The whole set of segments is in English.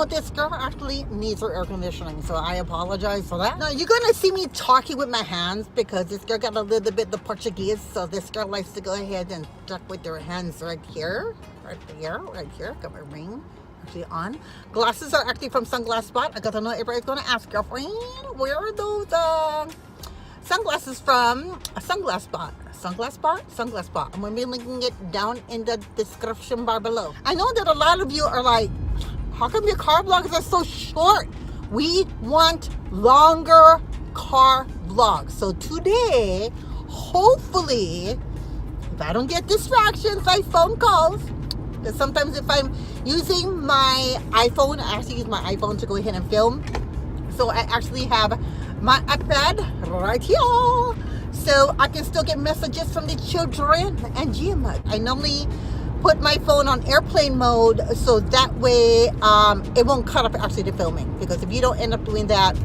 know, this girl actually needs her air conditioning, so I apologize for that. Now, you're going to see me talking with my hands because this girl got a little bit of Portuguese, so this girl likes to go ahead and talk with her hands right here. Got my ring actually on. Glasses are actually from Sunglass Spot. I got to know everybody's going to ask, girlfriend, where are those sunglasses from? Sunglass Spot. Sunglass Spot. I'm going to be linking it down in the description bar below. I know that a lot of you are like, how come your car vlogs are so short? We want longer car vlogs. So today, hopefully, if I don't get distractions like phone calls, because sometimes if I'm using my iPhone, I actually use my iPhone to go ahead and film. So I actually have my iPad right here, so I can still get messages from the children and Jim. I normally put my phone on airplane mode so that way it won't cut up actually the filming, because if you don't end up doing that,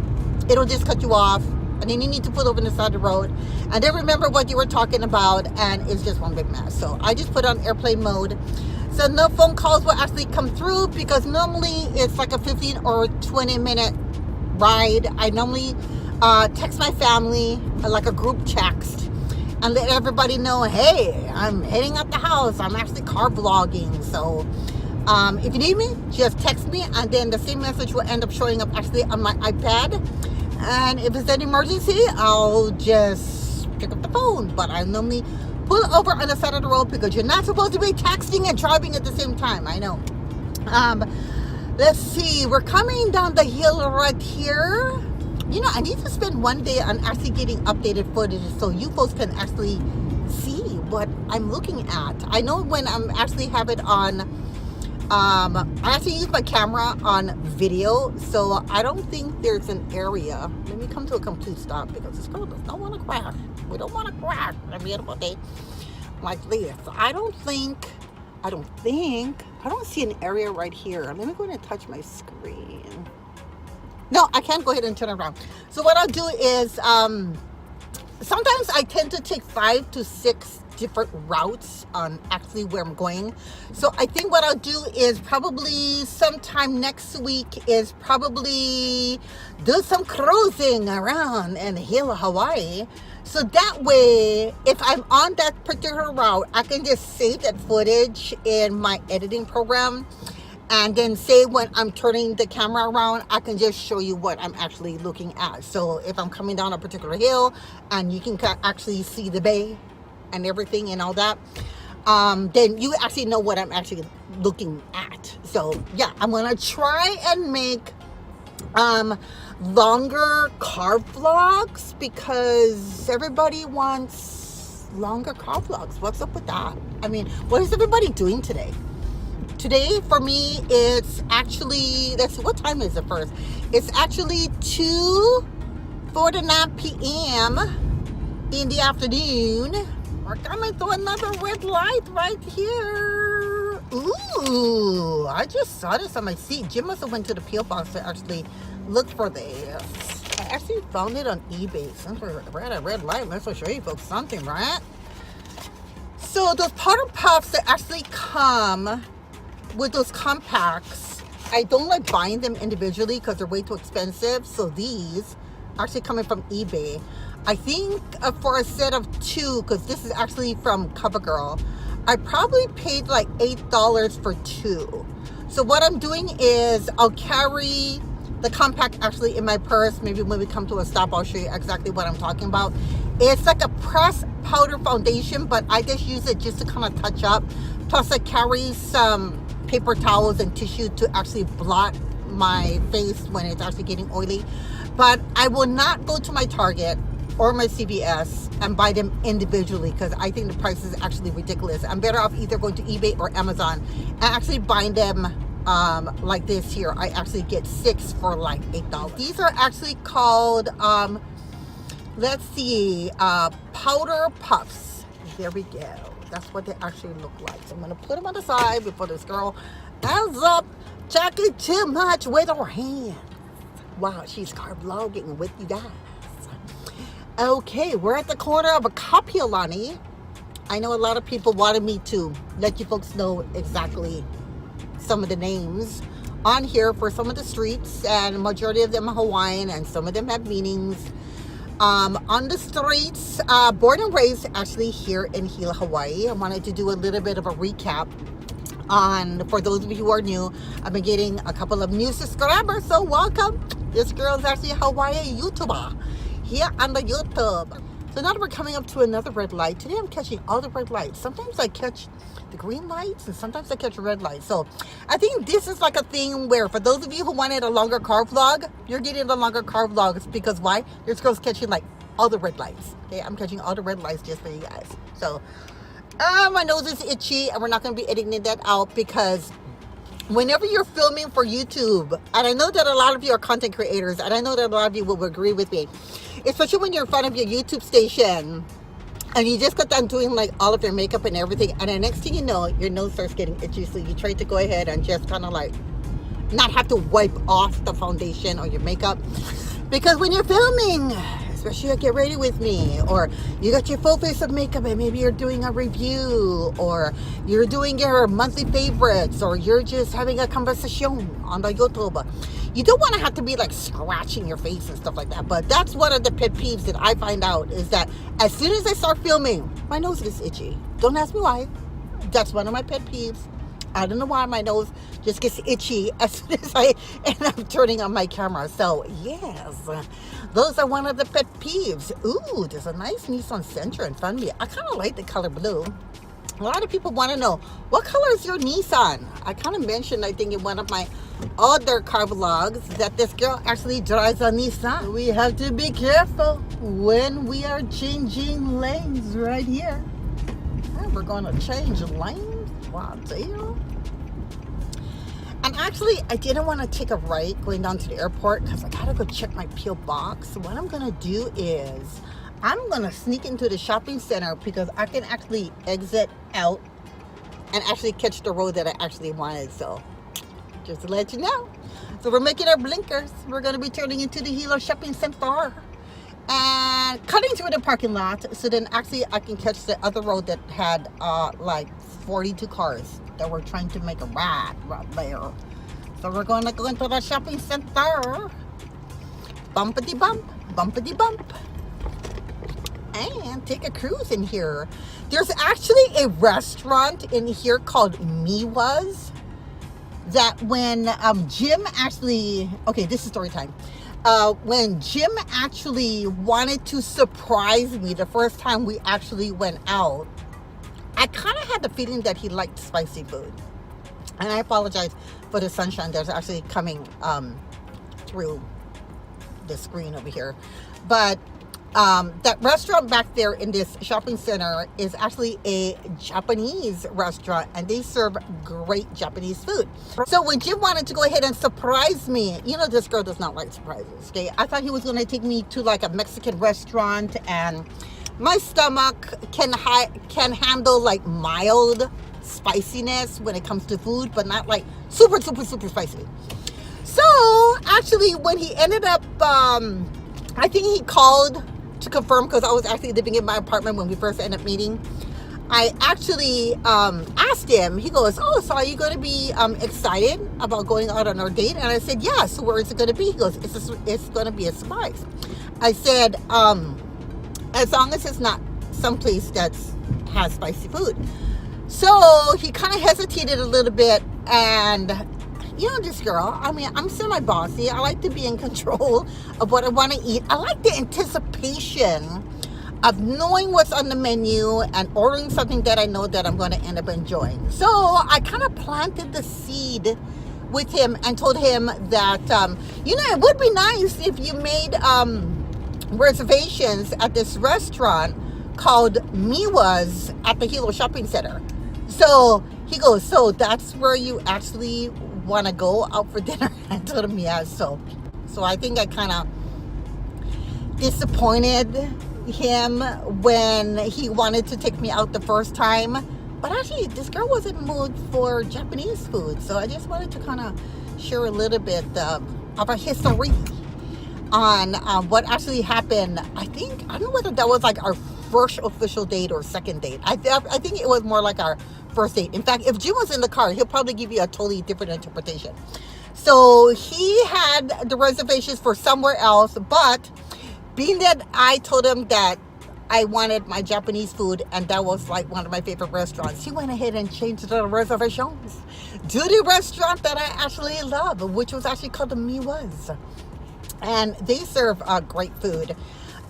it'll just cut you off and then you need to pull over on the side of the road and then remember what you were talking about, and it's just one big mess. So I just put on airplane mode, so no phone calls will actually come through, because normally it's like a 15 or 20 minute ride. I normally text my family like a group text and let everybody know, hey, I'm heading out the house, I'm actually car vlogging. So if you need me, just text me, and then the same message will end up showing up actually on my iPad. And if it's an emergency, I'll just pick up the phone. But I normally pull over on the side of the road, because you're not supposed to be texting and driving at the same time. I know. Let's see, we're coming down the hill right here. You know, I need to spend one day on actually getting updated footage so you folks can actually see what I'm looking at. I know when I'm actually have it on, I actually use my camera on video, so I don't think there's an area. Let me come to a complete stop, because this girl does not want to crash. We don't want to crash every other day like this. I don't see an area right here. Let me go ahead and touch my screen. No, I can't go ahead and turn around. So what I'll do is, sometimes I tend to take 5 to 6 different routes on actually where I'm going. So I think what I'll do is probably sometime next week is probably do some cruising around in Hilo, Hawaii. So that way, if I'm on that particular route, I can just save that footage in my editing program. And then say when I'm turning the camera around, I can just show you what I'm actually looking at. So if I'm coming down a particular hill and you can actually see the bay and everything and all that, then you actually know what I'm actually looking at. So yeah, I'm gonna try and make longer car vlogs, because everybody wants longer car vlogs. What's up with that? I mean, what is everybody doing today? Today, for me, it's actually, let's see, what time is it first? It's actually 2:49 p.m. in the afternoon. We're coming to another red light right here. Ooh, I just saw this on my seat. Jim must have went to the P.O. box to actually look for this. I actually found it on eBay. Since we're at a red light, let's show you folks something, right? So those powder puffs that actually come with those compacts, I don't like buying them individually because they're way too expensive. So these actually coming from eBay. I think for a set of 2, because this is actually from CoverGirl, I probably paid like $8 for 2. So what I'm doing is I'll carry the compact actually in my purse. Maybe when we come to a stop, I'll show you exactly what I'm talking about. It's like a pressed powder foundation, but I just use it just to kind of touch up. Plus I carry some paper towels and tissue to actually blot my face when it's actually getting oily. But I will not go to my Target or my CVS and buy them individually, because I think the price is actually ridiculous. I'm better off either going to eBay or Amazon and actually buying them like this here. I actually get 6 for like $8. These are actually called let's see, powder puffs. There we go. That's what they actually look like. So I'm going to put them on the side before this girl ends up talking too much with her hands. Wow, she's car vlogging with you guys. Okay, we're at the corner of a Kapiolani. I know a lot of people wanted me to let you folks know exactly some of the names on here for some of the streets, and majority of them are Hawaiian, and some of them have meanings. On the streets, born and raised actually here in Hilo, Hawaii. I wanted to do a little bit of a recap on, for those of you who are new, I've been getting a couple of new subscribers, so welcome. This girl is actually a Hawaiian YouTuber here on the YouTube. So now that we're coming up to another red light, today I'm catching all the red lights. Sometimes I catch the green lights and sometimes I catch red lights. So I think this is like a thing where for those of you who wanted a longer car vlog, you're getting the longer car vlogs because why? This girl's catching like all the red lights. Okay, I'm catching all the red lights just for you guys. So my nose is itchy and we're not going to be editing that out because whenever you're filming for YouTube, and I know that a lot of you are content creators, and I know that a lot of you will agree with me, especially when you're in front of your YouTube station and you just got done doing like all of your makeup and everything, and the next thing you know, your nose starts getting itchy, so you try to go ahead and just kind of like not have to wipe off the foundation or your makeup, because when you're filming, especially at Get Ready With Me, or you got your full face of makeup and maybe you're doing a review, or you're doing your monthly favorites, or you're just having a conversation on the YouTube, you don't want to have to be like scratching your face and stuff like that. But that's one of the pet peeves that I find out, is that as soon as I start filming, my nose gets itchy. Don't ask me why. That's one of my pet peeves. I don't know why my nose just gets itchy as soon as I end up turning on my camera. So yes, those are one of the pet peeves. Ooh, there's a nice Nissan Sentra in front of me. I kind of like the color blue. A lot of people want to know, what color is your Nissan? I kind of mentioned, I think in one of my other car vlogs, that this girl actually drives a Nissan. We have to be careful when we are changing lanes right here. And we're going to change lanes. Wow, dear. And actually, I didn't want to take a right going down to the airport because I gotta go check my P.O. box. So what I'm gonna do is I'm gonna sneak into the shopping center because I can actually exit out and actually catch the road that I actually wanted. So just to let you know. So we're making our blinkers. We're gonna be turning into the Hilo shopping center and cutting through the parking lot. So then actually I can catch the other road that had like 42 cars that were trying to make a right there. So we're going to go into the shopping center. Bumpity bump, bumpity bump. And take a cruise in here. There's actually a restaurant in here called Neewer's that when Jim actually, okay, this is story time. When Jim actually wanted to surprise me the first time we actually went out, I kind of had the feeling that he liked spicy food. And I apologize for the sunshine that's actually coming through the screen over here. But that restaurant back there in this shopping center is actually a Japanese restaurant, and they serve great Japanese food. So when Jim wanted to go ahead and surprise me, you know, this girl does not like surprises, okay? I thought he was going to take me to like a Mexican restaurant, and my stomach can handle like mild spiciness when it comes to food, but not like super spicy. So actually when he ended up, I think he called to confirm, because I was actually living in my apartment when we first ended up meeting. I actually asked him, he goes, oh, so are you going to be excited about going out on our date? And I said, yeah. So where is it going to be? He goes, it's going to be a surprise. I said, as long as it's not someplace that has spicy food. So he kind of hesitated a little bit, and you know, this girl, I mean, I'm semi-bossy. I like to be in control of what I want to eat. I like the anticipation of knowing what's on the menu and ordering something that I know that I'm going to end up enjoying. So I kind of planted the seed with him and told him that, you know, it would be nice if you made reservations at this restaurant called Neewer's at the Hilo Shopping Center. So he goes, so that's where you actually want to go out for dinner? I told him, yeah. So I think I kind of disappointed him when he wanted to take me out the first time. But actually, this girl was in the mood for Japanese food. So I just wanted to kind of share a little bit of a history on what actually happened. I don't know whether that was like our first official date or second date. I think it was more like our first date. In fact, if Jim was in the car, he'll probably give you a totally different interpretation. So he had the reservations for somewhere else, but being that I told him that I wanted my Japanese food, and that was like one of my favorite restaurants, he went ahead and changed the reservations to the restaurant that I actually love, which was actually called the Neewer. And they serve great food.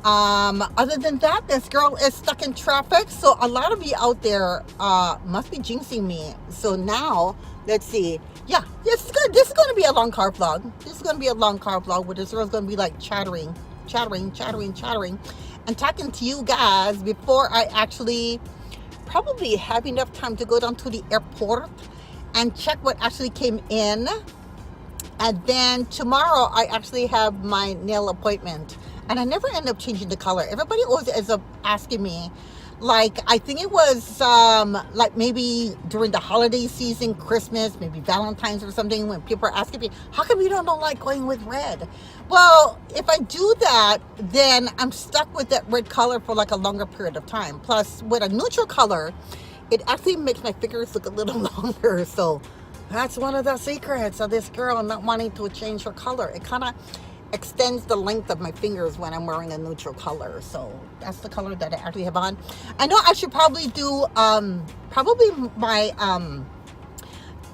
Other than that, this girl is stuck in traffic. So a lot of you out there must be jinxing me. So now, let's see. Yeah, this is good. This is going to be a long car vlog. This is going to be a long car vlog where this girl's going to be like chattering, and talking to you guys before I actually probably have enough time to go down to the airport and check what actually came in. And then tomorrow I actually have my nail appointment, and I never end up changing the color. Everybody always ends up asking me, like, I think it was like maybe during the holiday season, Christmas, maybe Valentine's or something, when people are asking me, how come you don't like going with red? Well, if I do that, then I'm stuck with that red color for like a longer period of time. Plus, with a neutral color, it actually makes my fingers look a little longer. So that's one of the secrets of this girl not wanting to change her color. It kind of extends the length of my fingers when I'm wearing a neutral color. So that's the color that I actually have on. I know I should probably do probably my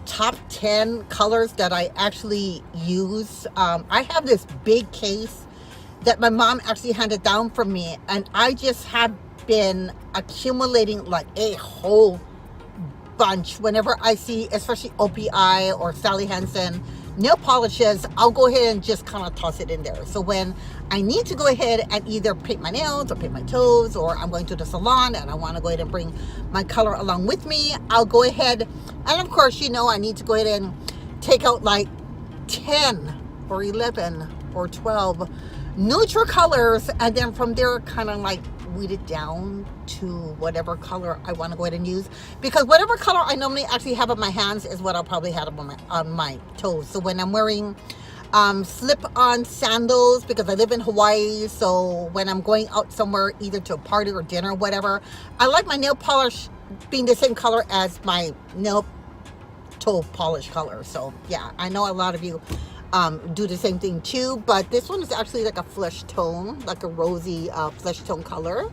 top 10 colors that I actually use. I have this big case that my mom actually handed down for me, and I just have been accumulating like a whole bunch. Whenever I see, especially OPI or Sally Hansen nail polishes, I'll go ahead and just kind of toss it in there. So when I need to go ahead and either paint my nails or paint my toes, or I'm going to the salon and I want to go ahead and bring my color along with me, I'll go ahead, and of course, you know, I need to go ahead and take out like 10 or 11 or 12 neutral colors, and then from there kind of like weed it down to whatever color I want to go ahead and use, because whatever color I normally actually have on my hands is what I'll probably have on my toes. So when I'm wearing slip-on sandals, because I live in Hawaii, so when I'm going out somewhere, either to a party or dinner or whatever, I like my nail polish being the same color as my nail toe polish color. So yeah, I know a lot of you do the same thing too, but this one is actually like a flesh tone, like a rosy flesh tone color.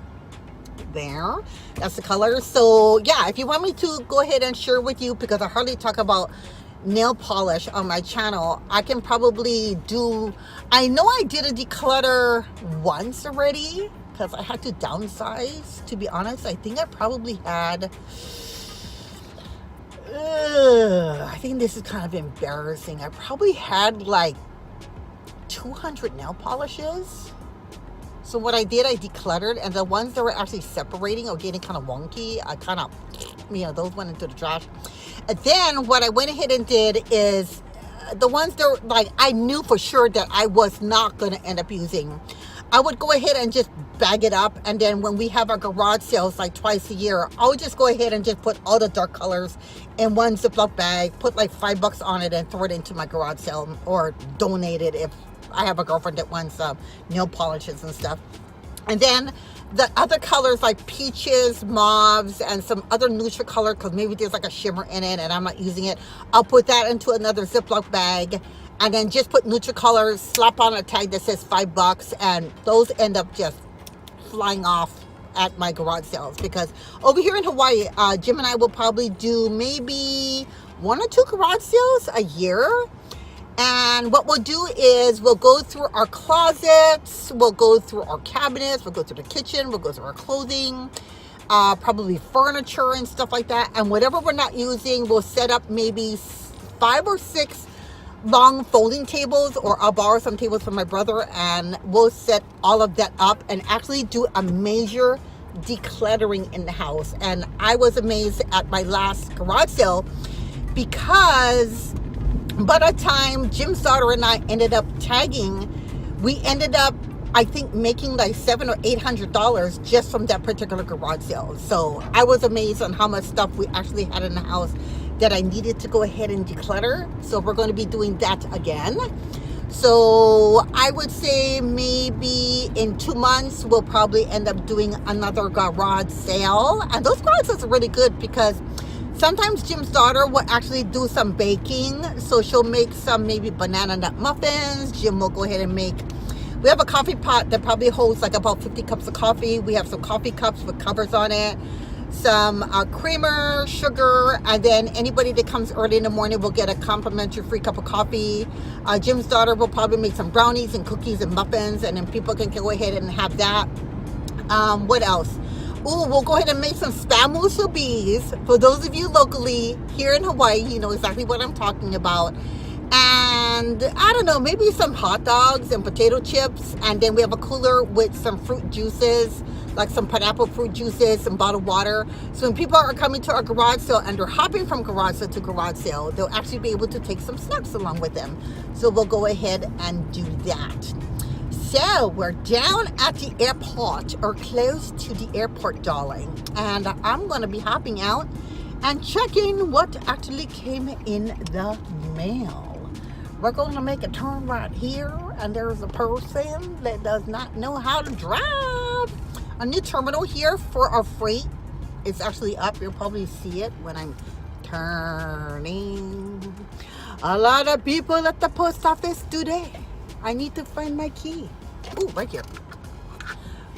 There, that's the color. So yeah, if you want me to go ahead and share with you, because I hardly talk about nail polish on my channel, I can probably do, I know I did a declutter once already because I had to downsize. To be honest, I think I probably had I think this is kind of embarrassing. I probably had like 200 nail polishes. So what I did, I decluttered, and the ones that were actually separating or getting kind of wonky, I kind of, you know, those went into the trash. And then what I went ahead and did is the ones that were like, I knew for sure that I was not going to end up using, I would go ahead and just bag it up, and then when we have our garage sales like twice a year, I would just go ahead and just put all the dark colors in one Ziploc bag, put like $5 on it, and throw it into my garage sale, or donate it if I have a girlfriend that wants nail polishes and stuff. And then the other colors like peaches, mauves, and some other neutral color, because maybe there's like a shimmer in it and I'm not using it, I'll put that into another Ziploc bag, and then just put neutral colors, slap on a tag that says $5, and those end up just flying off at my garage sales. Because over here in Hawaii, Jim and I will probably do maybe 1 or 2 garage sales a year. And what we'll do is we'll go through our closets, we'll go through our cabinets, we'll go through the kitchen, we'll go through our clothing, probably furniture and stuff like that. And whatever we're not using, we'll set up maybe 5 or 6 long folding tables, or I'll borrow some tables from my brother, and we'll set all of that up and actually do a major decluttering in the house. And I was amazed at my last garage sale, because by the time Jim's daughter and I ended up tagging, we ended up, I think, making like $700 or $800 just from that particular garage sale. So I was amazed on how much stuff we actually had in the house that I needed to go ahead and declutter. So we're going to be doing that again. So I would say maybe in 2 months, we'll probably end up doing another garage sale. And those garage sales are really good, because Sometimes Jim's daughter will actually do some baking. So she'll make some maybe banana nut muffins. Jim will go ahead and make, we have a coffee pot that probably holds like about 50 cups of coffee. We have some coffee cups with covers on it, some creamer, sugar, and then anybody that comes early in the morning will get a complimentary free cup of coffee. Jim's daughter will probably make some brownies and cookies and muffins, and then people can go ahead and have that. What else? Oh, we'll go ahead and make some spam musubis. For those of you locally here in Hawaii, you know exactly what I'm talking about. And I don't know, maybe some hot dogs and potato chips. And then we have a cooler with some fruit juices, like some pineapple fruit juices, some bottled water. So when people are coming to our garage sale and they're hopping from garage sale to garage sale, they'll actually be able to take some snacks along with them. So we'll go ahead and do that. So we're down at the airport, or close to the airport, darling. And I'm going to be hopping out and checking what actually came in the mail. We're going to make a turn right here, and there's a person that does not know how to drive. A new terminal here for our freight. It's actually up. You'll probably see it when I'm turning. A lot of people at the post office today. I need to find my key. Oh, right here.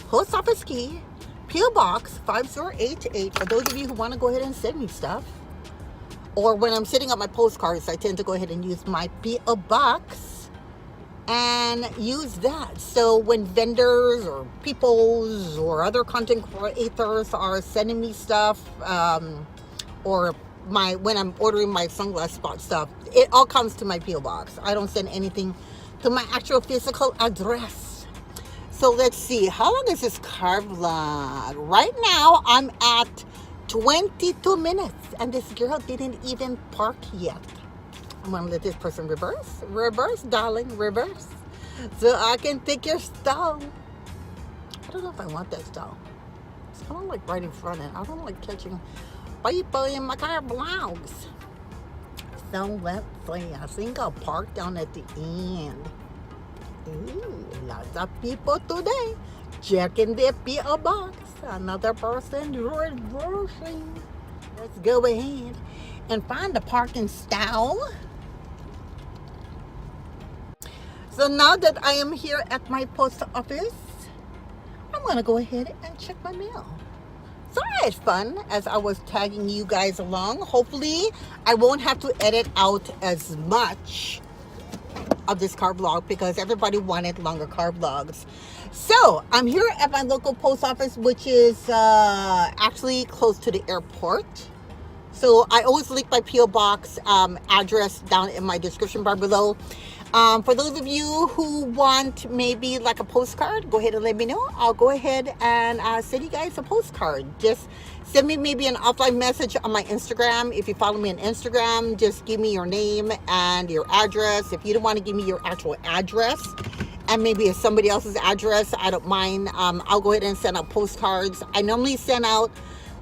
Post office key, P.O. Box 5088. For those of you who want to go ahead and send me stuff. Or when I'm setting up my postcards, I tend to go ahead and use my P.O. Box and use that. So when vendors or peoples or other content creators are sending me stuff, or when I'm ordering my sunglass spot stuff, it all comes to my P.O. Box. I don't send anything to my actual physical address. So let's see, how long is this car vlog? Right now, I'm at 22 minutes, and this girl didn't even park yet. I'm gonna let this person reverse, darling, reverse, so I can take your stall. I don't know if I want that stall. It's kind of like right in front of it. I don't like catching people in my car vlogs. So let's see, I think I'll park down at the end. Ooh, lots of people today checking their P.O. Box. Another person reversing. Let's go ahead and find a parking stall. So now that I am here at my post office, I'm going to go ahead and check my mail. So I had fun as I was tagging you guys along. Hopefully, I won't have to edit out as much of this car vlog because everybody wanted longer car vlogs. So I'm here at my local post office, which is actually close to the airport. So I always link my P.O. Box address down in my description bar below. For those of you who want maybe like a postcard, go ahead and let me know. I'll go ahead and send you guys a postcard. Just send me maybe an offline message on my Instagram. If you follow me on Instagram, just give me your name and your address. If you don't want to give me your actual address, and maybe it's somebody else's address, I don't mind. I'll go ahead and send out postcards. I normally send out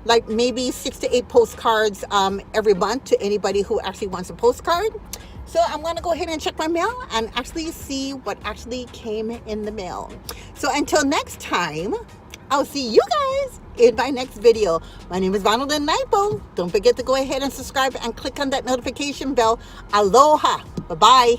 like maybe 6 to 8 postcards every month to anybody who actually wants a postcard. So I'm going to go ahead and check my mail and actually see what actually came in the mail. So until next time, I'll see you guys in my next video. My name is Ranalynn Naipo. Don't forget to go ahead and subscribe and click on that notification bell. Aloha. Bye-bye.